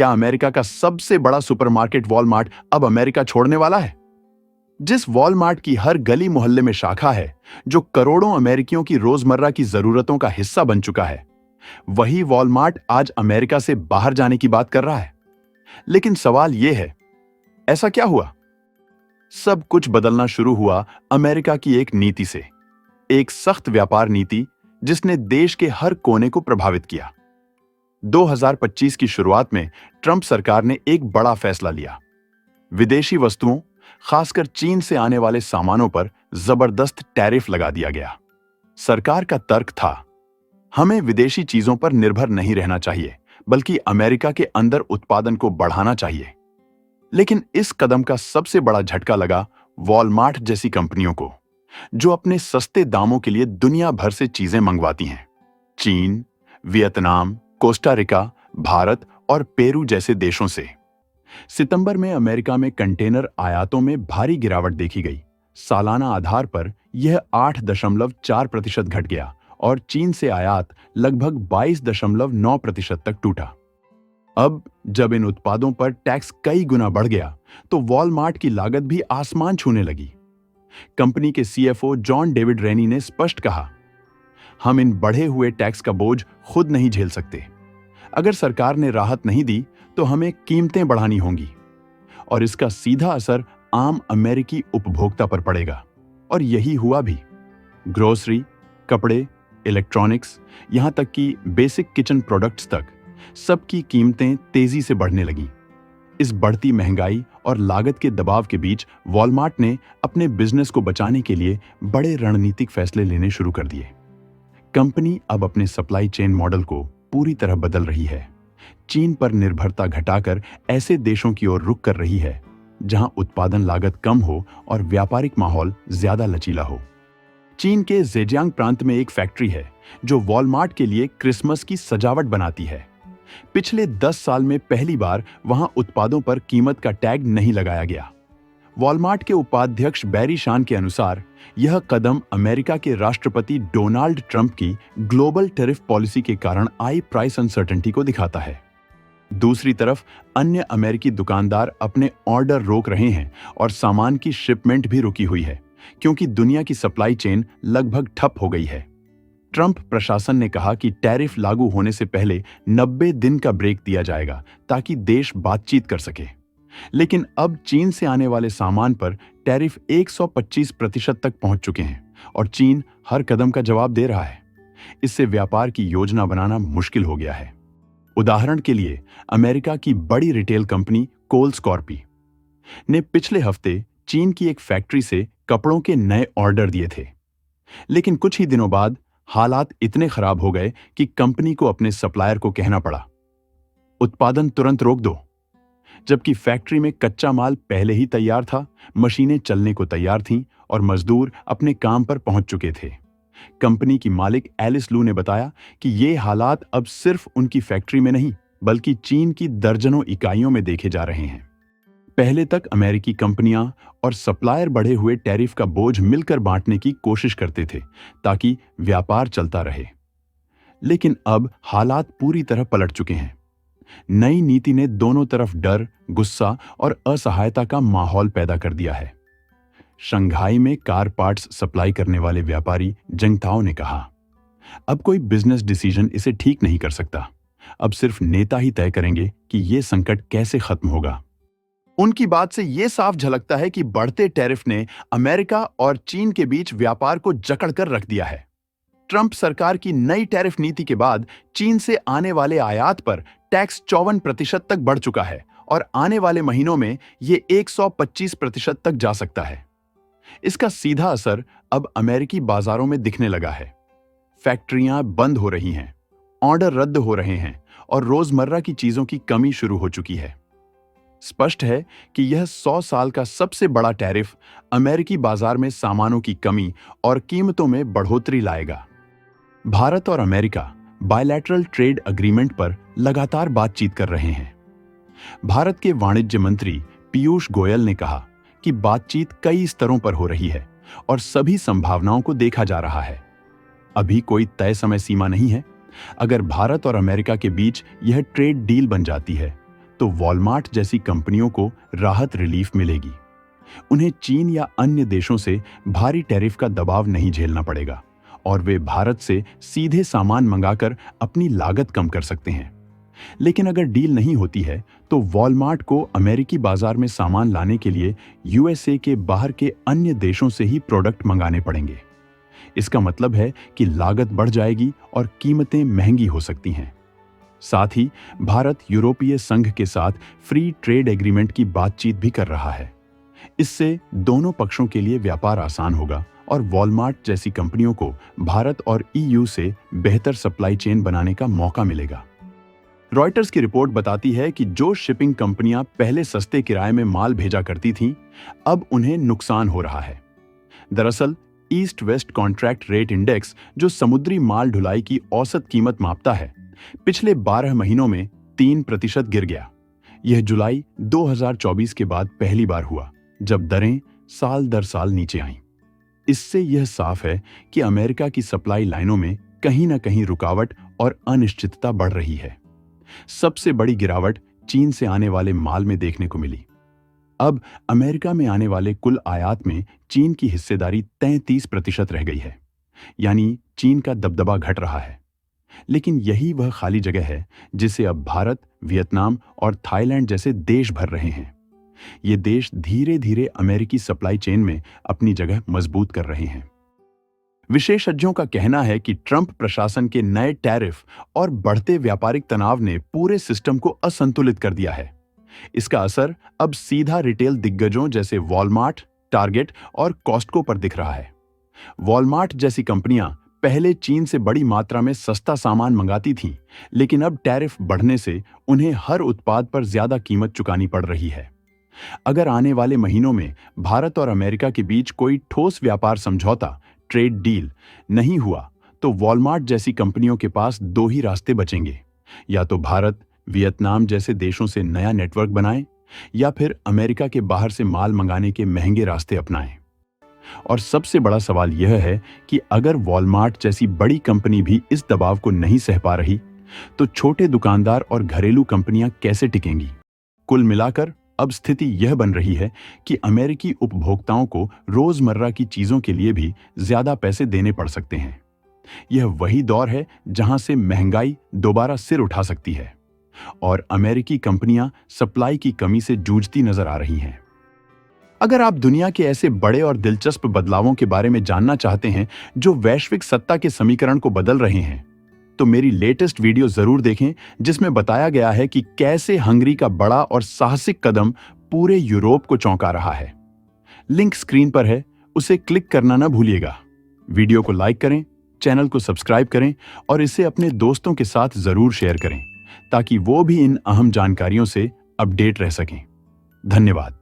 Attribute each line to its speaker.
Speaker 1: क्या अमेरिका का सबसे बड़ा सुपरमार्केट वॉलमार्ट अब अमेरिका छोड़ने वाला है? जिस वॉलमार्ट की हर गली मोहल्ले में शाखा है, जो करोड़ों अमेरिकियों की रोजमर्रा की जरूरतों का हिस्सा बन चुका है, वही वॉलमार्ट आज अमेरिका से बाहर जाने की बात कर रहा है। लेकिन सवाल यह है, ऐसा क्या हुआ? सब कुछ बदलना शुरू हुआ अमेरिका की एक नीति से, एक सख्त व्यापार नीति जिसने देश के हर कोने को प्रभावित किया। 2025 की शुरुआत में ट्रंप सरकार ने एक बड़ा फैसला लिया। विदेशी वस्तुओं, खासकर चीन से आने वाले सामानों पर जबरदस्त टैरिफ लगा दिया गया। सरकार का तर्क था, हमें विदेशी चीजों पर निर्भर नहीं रहना चाहिए, बल्कि अमेरिका के अंदर उत्पादन को बढ़ाना चाहिए। लेकिन इस कदम का सबसे बड़ा झटका लगा वॉलमार्ट जैसी कंपनियों को, जो अपने सस्ते दामों के लिए दुनिया भर से चीजें मंगवाती हैं। चीन, वियतनाम, कोस्टा रिका, भारत और पेरू जैसे देशों से। सितंबर में अमेरिका में कंटेनर आयातों में भारी गिरावट देखी गई। सालाना आधार पर यह 8.4% घट गया और चीन से आयात लगभग 22.9% तक टूटा। अब जब इन उत्पादों पर टैक्स कई गुना बढ़ गया, तो वॉलमार्ट की लागत भी आसमान छूने लगी। कंपनी के सीएफओ जॉन डेविड रेनी ने स्पष्ट कहा, हम इन बढ़े हुए टैक्स का बोझ खुद नहीं झेल सकते। अगर सरकार ने राहत नहीं दी तो हमें कीमतें बढ़ानी होंगी और इसका सीधा असर आम अमेरिकी उपभोक्ता पर पड़ेगा। और यही हुआ भी। ग्रोसरी, कपड़े, इलेक्ट्रॉनिक्स, यहां तक कि बेसिक किचन प्रोडक्ट्स तक सबकी कीमतें तेजी से बढ़ने लगीं। इस बढ़ती महंगाई और लागत के दबाव के बीच वॉलमार्ट ने अपने बिजनेस को बचाने के लिए बड़े रणनीतिक फैसले लेने शुरू कर दिए। कंपनी अब अपने सप्लाई चेन मॉडल को पूरी तरह बदल रही है। चीन पर निर्भरता घटाकर ऐसे देशों की ओर रुख कर रही है जहां उत्पादन लागत कम हो और व्यापारिक माहौल ज्यादा लचीला हो। चीन के जेजियांग प्रांत में एक फैक्ट्री है जो वॉलमार्ट के लिए क्रिसमस की सजावट बनाती है। पिछले 10 साल में पहली बार वहां उत्पादों पर कीमत का टैग नहीं लगाया गया। वॉलमार्ट के उपाध्यक्ष बैरी शान के अनुसार यह कदम अमेरिका के राष्ट्रपति डोनाल्ड ट्रंप की ग्लोबल टैरिफ पॉलिसी के कारण आई प्राइस अनसर्टेनिटी को दिखाता है। दूसरी तरफ अन्य अमेरिकी दुकानदार अपने ऑर्डर रोक रहे हैं और सामान की शिपमेंट भी रुकी हुई है, क्योंकि दुनिया की सप्लाई चेन लगभग ठप हो गई है। ट्रंप प्रशासन ने कहा कि टैरिफ लागू होने से पहले 90 दिन का ब्रेक दिया जाएगा ताकि देश बातचीत कर सके। लेकिन अब चीन से आने वाले सामान पर टैरिफ 125% तक पहुंच चुके हैं और चीन हर कदम का जवाब दे रहा है। इससे व्यापार की योजना बनाना मुश्किल हो गया है। उदाहरण के लिए अमेरिका की बड़ी रिटेल कंपनी कोल्स कॉर्पी ने पिछले हफ्ते चीन की एक फैक्ट्री से कपड़ों के नए ऑर्डर दिए थे। लेकिन कुछ ही दिनों बाद हालात इतने खराब हो गए कि कंपनी को अपने सप्लायर को कहना पड़ा, उत्पादन तुरंत रोक दो। जबकि फैक्ट्री में कच्चा माल पहले ही तैयार था, मशीनें चलने को तैयार थीं और मजदूर अपने काम पर पहुंच चुके थे। कंपनी की मालिक एलिस लू ने बताया कि ये हालात अब सिर्फ उनकी फैक्ट्री में नहीं, बल्कि चीन की दर्जनों इकाइयों में देखे जा रहे हैं। पहले तक अमेरिकी कंपनियां और सप्लायर बढ़े हुए टैरिफ का बोझ मिलकर बांटने की कोशिश करते थे ताकि व्यापार चलता रहे। लेकिन अब हालात पूरी तरह पलट चुके हैं। नई नीति ने दोनों तरफ डर, गुस्सा और असहायता का माहौल पैदा कर दिया है। शंघाई में कार पार्ट्स सप्लाई करने वाले व्यापारी जंगताओ ने कहा, अब कोई बिजनेस डिसीजन इसे ठीक नहीं कर सकता। अब सिर्फ नेता ही तय करेंगे कि यह संकट कैसे खत्म होगा। उनकी बात से यह साफ झलकता है कि बढ़ते टैरिफ ने अमेरिका और चीन के बीच व्यापार को जकड़ कर रख दिया है। ट्रंप सरकार की नई टैरिफ नीति के बाद चीन से आने वाले आयात पर टैक्स 54% तक बढ़ चुका है और आने वाले महीनों में यह 125% तक जा सकता है। इसका सीधा असर अब अमेरिकी बाजारों में दिखने लगा है। फैक्ट्रियां बंद हो रही हैं, ऑर्डर रद्द हो रहे हैं और रोजमर्रा की चीजों की कमी शुरू हो चुकी है। स्पष्ट है कि यह 100 साल का सबसे बड़ा टैरिफ अमेरिकी बाजार में सामानों की कमी और कीमतों में बढ़ोतरी लाएगा। भारत और अमेरिका बायलैटरल ट्रेड एग्रीमेंट पर लगातार बातचीत कर रहे हैं। भारत के वाणिज्य मंत्री पीयूष गोयल ने कहा कि बातचीत कई स्तरों पर हो रही है और सभी संभावनाओं को देखा जा रहा है। अभी कोई तय समय सीमा नहीं है। अगर भारत और अमेरिका के बीच यह ट्रेड डील बन जाती है तो वॉलमार्ट जैसी कंपनियों को राहत रिलीफ मिलेगी। उन्हें चीन या अन्य देशों से भारी टैरिफ का दबाव नहीं झेलना पड़ेगा और वे भारत से सीधे सामान मंगाकर अपनी लागत कम कर सकते हैं। लेकिन अगर डील नहीं होती है तो वॉलमार्ट को अमेरिकी बाजार में सामान लाने के लिए यूएसए के बाहर के अन्य देशों से ही प्रोडक्ट मंगाने पड़ेंगे। इसका मतलब है कि लागत बढ़ जाएगी और कीमतें महंगी हो सकती हैं। साथ ही भारत यूरोपीय संघ के साथ फ्री ट्रेड एग्रीमेंट की बातचीत भी कर रहा है। इससे दोनों पक्षों के लिए व्यापार आसान होगा और वॉलमार्ट जैसी कंपनियों को भारत और ईयू से बेहतर सप्लाई चेन बनाने का मौका मिलेगा। रॉयटर्स की रिपोर्ट बताती है कि जो शिपिंग कंपनियां पहले सस्ते किराए में माल भेजा करती थीं, अब उन्हें नुकसान हो रहा है। दरअसल east west contract rate index, जो समुद्री माल ढुलाई की औसत कीमत मापता है, पिछले 12 महीनों में 3% गिर गया। यह जुलाई 2024 के बाद पहली बार हुआ जब दरें साल दर साल नीचे आईं। इससे यह साफ है कि अमेरिका की सप्लाई लाइनों में कहीं ना कहीं रुकावट और अनिश्चितता बढ़ रही है। सबसे बड़ी गिरावट चीन से आने वाले माल में देखने को मिली। अब अमेरिका में आने वाले कुल आयात में चीन की हिस्सेदारी 33% रह गई है, यानी चीन का दबदबा घट रहा है। लेकिन यही वह खाली जगह है जिसे अब भारत, वियतनाम और थाईलैंड जैसे देश भर रहे हैं। ये देश धीरे धीरे अमेरिकी सप्लाई चेन में अपनी जगह मजबूत कर रहे हैं। विशेषज्ञों का कहना है कि ट्रंप प्रशासन के नए टैरिफ और बढ़ते व्यापारिक तनाव ने पूरे सिस्टम को असंतुलित कर दिया है। इसका असर अब सीधा रिटेल दिग्गजों जैसे वॉलमार्ट, टारगेट और कॉस्टको पर दिख रहा है। वॉलमार्ट जैसी कंपनियां पहले चीन से बड़ी मात्रा में सस्ता सामान मंगाती थीं, लेकिन अब टैरिफ बढ़ने से उन्हें हर उत्पाद पर ज्यादा कीमत चुकानी पड़ रही है। अगर आने वाले महीनों में भारत और अमेरिका के बीच कोई ठोस व्यापार समझौता, ट्रेड डील नहीं हुआ, तो वॉलमार्ट जैसी कंपनियों के पास दो ही रास्ते बचेंगे। या तो भारत, वियतनाम जैसे देशों से नया नेटवर्क बनाएं, या फिर अमेरिका के बाहर से माल मंगाने के महंगे रास्ते अपनाएं। और सबसे बड़ा सवाल यह है कि अगर वॉलमार्ट जैसी बड़ी कंपनी भी इस दबाव को नहीं सह पा रही, तो छोटे दुकानदार और घरेलू कंपनियां कैसे टिकेंगी? कुल मिलाकर अब स्थिति यह बन रही है कि अमेरिकी उपभोक्ताओं को रोजमर्रा की चीजों के लिए भी ज्यादा पैसे देने पड़ सकते हैं। यह वही दौर है जहां से महंगाई दोबारा सिर उठा सकती है और अमेरिकी कंपनियां सप्लाई की कमी से जूझती नजर आ रही हैं। अगर आप दुनिया के ऐसे बड़े और दिलचस्प बदलावों के बारे में जानना चाहते हैं जो वैश्विक सत्ता के समीकरण को बदल रहे हैं, तो मेरी लेटेस्ट वीडियो जरूर देखें, जिसमें बताया गया है कि कैसे हंगरी का बड़ा और साहसिक कदम पूरे यूरोप को चौंका रहा है। लिंक स्क्रीन पर है, उसे क्लिक करना ना भूलिएगा। वीडियो को लाइक करें, चैनल को सब्सक्राइब करें और इसे अपने दोस्तों के साथ जरूर शेयर करें, ताकि वो भी इन अहम जानकारियों से अपडेट रह सकें। धन्यवाद।